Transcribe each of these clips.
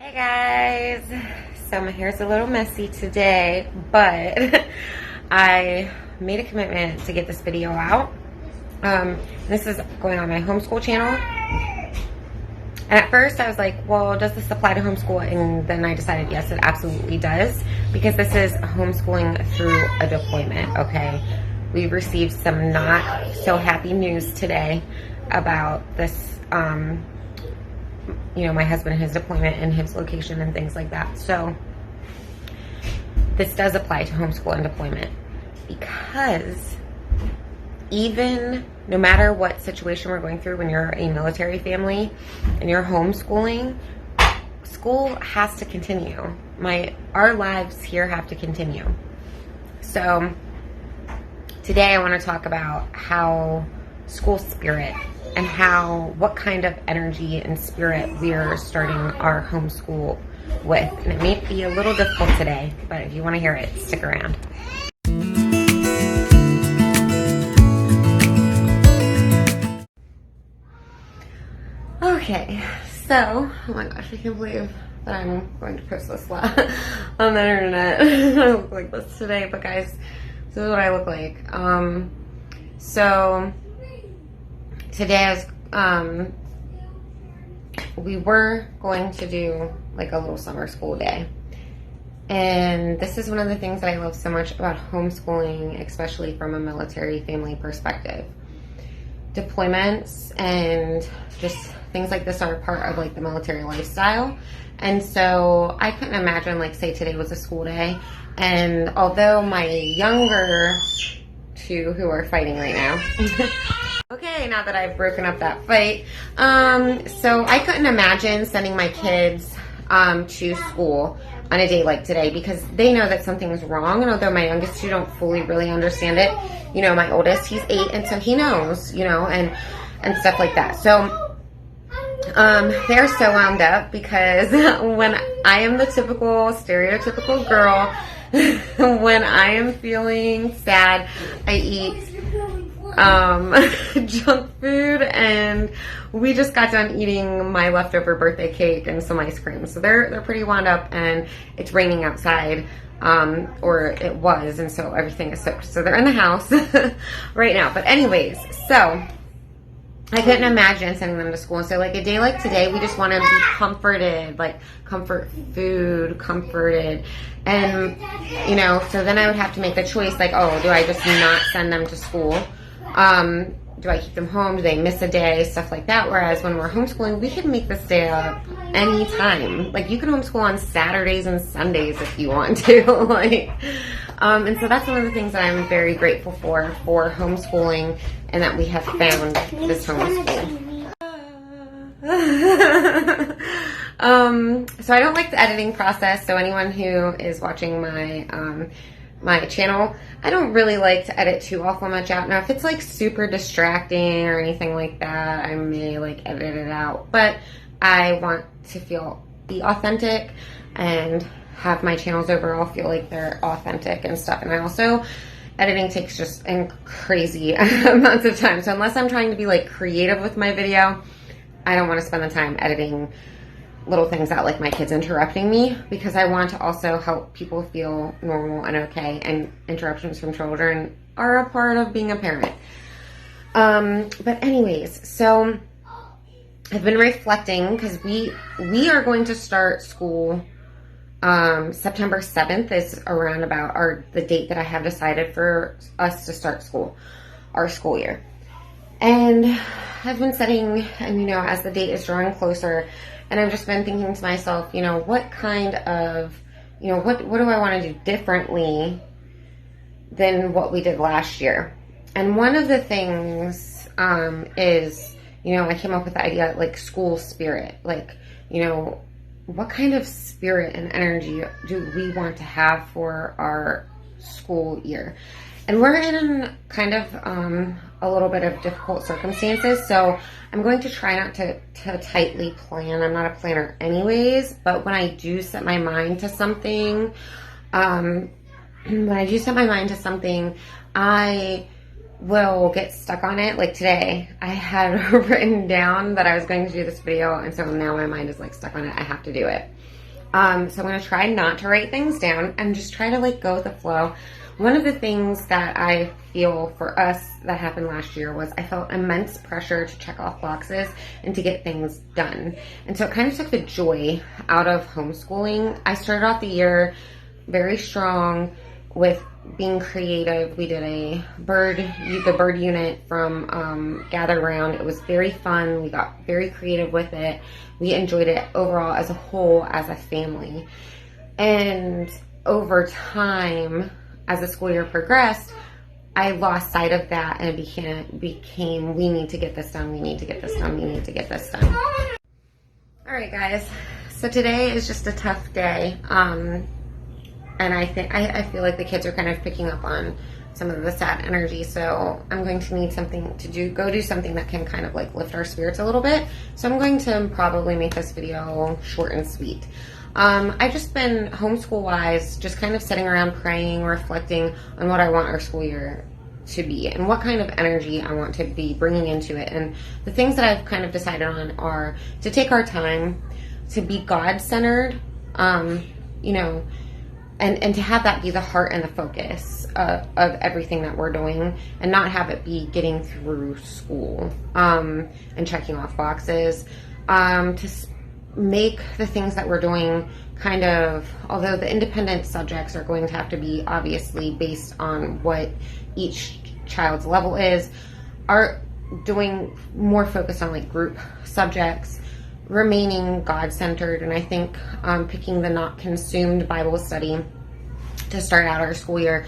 Hey guys, so my hair's a little messy today, but I made a commitment to get this video out. This is going on my homeschool channel. And at first I was like, well, does this apply to homeschool? And then I decided, yes, it absolutely does, because this is homeschooling through a deployment, okay? We've received some not so happy news today about this, my husband, his deployment and his location and things like that. So this does apply to homeschool and deployment, because even no matter what situation we're going through when you're a military family and you're homeschooling, school has to continue. Our lives here have to continue. So today I want to talk about how school spirit and what kind of energy and spirit we're starting our homeschool with. And it may be a little difficult today, but if you want to hear it, stick around. Okay, so, oh my gosh, I can't believe that I'm going to post this on the internet. I look like this today, but guys, this is what I look like. So today we were going to do like a little summer school day. And this is one of the things that I love so much about homeschooling, especially from a military family perspective. Deployments and just things like this are a part of like the military lifestyle. And so I couldn't imagine, like, say today was a school day, and although my younger two, who are fighting right now, okay, now that I've broken up that fight, so I couldn't imagine sending my kids to school on a day like today, because they know that something's wrong. And although my youngest two don't fully really understand it, my oldest, he's 8, and so he knows, and stuff like that. So they're so wound up, because when I am the stereotypical girl, when I am feeling sad, I eat junk food, and we just got done eating my leftover birthday cake and some ice cream. So they're pretty wound up, and it's raining outside, or it was, and so everything is soaked. So they're in the house right now. But anyways, so I couldn't imagine sending them to school. And so like a day like today, we just want to be comforted, like comfort food, comforted. And, so then I would have to make the choice, like, oh, do I just not send them to school? Do I keep them home? Do they miss a day? Stuff like that. Whereas when we're homeschooling, we can make this day up anytime. Like, you can homeschool on Saturdays and Sundays if you want to. And so that's one of the things that I'm very grateful for homeschooling, and that we have found this homeschool. So I don't like the editing process. So anyone who is watching my channel, I don't really like to edit too awful much out. Now, if it's like super distracting or anything like that, I may like edit it out. But I want to be authentic and have my channels overall feel like they're authentic and stuff. And I also, editing takes just crazy amounts of time. So unless I'm trying to be like creative with my video, I don't want to spend the time editing little things out, like my kids interrupting me, because I want to also help people feel normal and okay. And interruptions from children are a part of being a parent. But anyways, so I've been reflecting, because we are going to start school. September 7th is around about the date that I have decided for us to start our school year. And I've been setting, and as the date is drawing closer, and I've just been thinking to myself, what kind of, what do I want to do differently than what we did last year? And one of the things is, I came up with the idea, like, school spirit, like, what kind of spirit and energy do we want to have for our school year? And we're in kind of a little bit of difficult circumstances, so I'm going to try not to tightly plan. I'm not a planner anyways, but when I do set my mind to something, I will get stuck on it. Like today, I had written down that I was going to do this video, and so now my mind is like stuck on it. I have to do it. So I'm going to try not to write things down and just try to like go with the flow. One of the things that I feel for us that happened last year was I felt immense pressure to check off boxes and to get things done. And so it kind of took the joy out of homeschooling. I started off the year very strong with being creative. We did the bird unit from Gather Round. It was very fun. We got very creative with it. We enjoyed it overall as a whole, as a family. And over time, as the school year progressed, I lost sight of that, and it became we need to get this done, we need to get this done, we need to get this done. All right, guys. So today is just a tough day. And I feel like the kids are kind of picking up on some of the sad energy, so I'm going to need something to go do something that can kind of like lift our spirits a little bit. So I'm going to probably make this video short and sweet. I've just been homeschool-wise, just kind of sitting around praying, reflecting on what I want our school year to be and what kind of energy I want to be bringing into it. And the things that I've kind of decided on are to take our time, to be God-centered, you know, and to have that be the heart and the focus of everything that we're doing, and not have it be getting through school and checking off boxes, to make the things that we're doing kind of, although the independent subjects are going to have to be obviously based on what each child's level is, are doing more focus on like group subjects, remaining God-centered. And I think picking the Not Consumed Bible study to start out our school year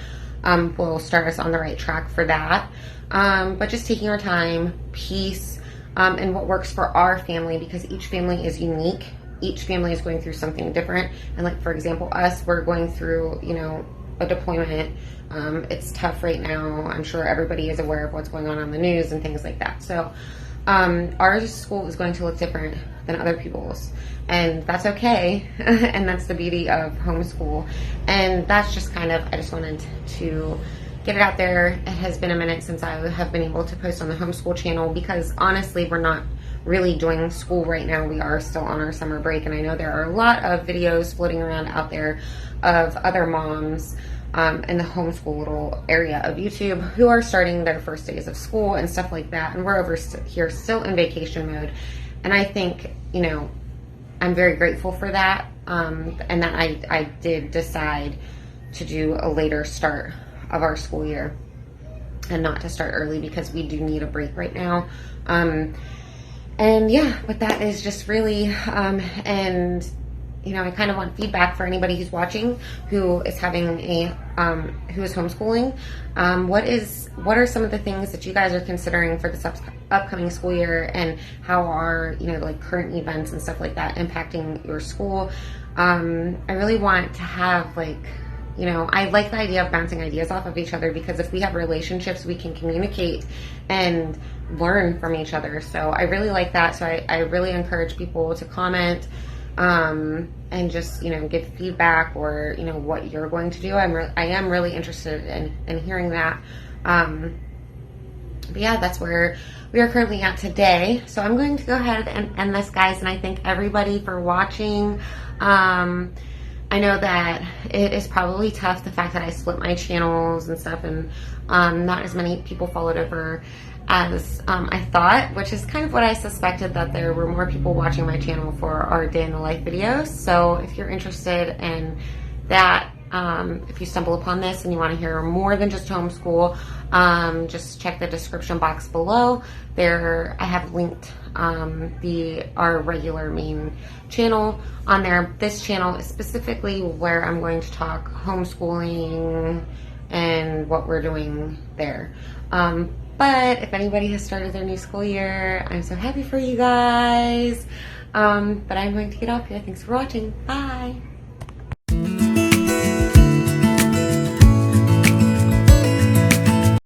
will start us on the right track for that. But just taking our time, peace, and what works for our family, because each family is unique. Each family is going through something different. And like, for example, we're going through, you know, a deployment. It's tough right now. I'm sure everybody is aware of what's going on the news and things like that. So our school is going to look different than other people's, and that's okay. And that's the beauty of homeschool. And that's just kind of, I just wanted to get it out there. It has been a minute since I have been able to post on the homeschool channel, because honestly, we're not really doing school right now. We are still on our summer break, and I know there are a lot of videos floating around out there of other moms in the homeschool little area of YouTube who are starting their first days of school and stuff like that, and we're over here still in vacation mode. And I think, you know, I'm very grateful for that, and that I did decide to do a later start of our school year and not to start early, because we do need a break right now. And yeah, but that is just really, and you know, I kind of want feedback for anybody who's watching who is having who is homeschooling. What are some of the things that you guys are considering for this upcoming school year, and how are, you know, like current events and stuff like that impacting your school? I really want to have, like, you know, I like the idea of bouncing ideas off of each other, because if we have relationships, we can communicate and learn from each other. So I really like that. So I really encourage people to comment and just, you know, give feedback, or, you know, what you're going to do. I am really interested in hearing that. But yeah, that's where we are currently at today. So I'm going to go ahead and end this, guys, and I thank everybody for watching. I know that it is probably tough, the fact that I split my channels and stuff, and not as many people followed over as I thought, which is kind of what I suspected, that there were more people watching my channel for our day in the life videos. So if you're interested in that, if you stumble upon this and you want to hear more than just homeschool, just check the description box below. There I have linked our regular main channel on there. This channel is specifically where I'm going to talk homeschooling and what we're doing there. But if anybody has started their new school year, I'm so happy for you guys. But I'm going to get off here. Thanks for watching. Bye.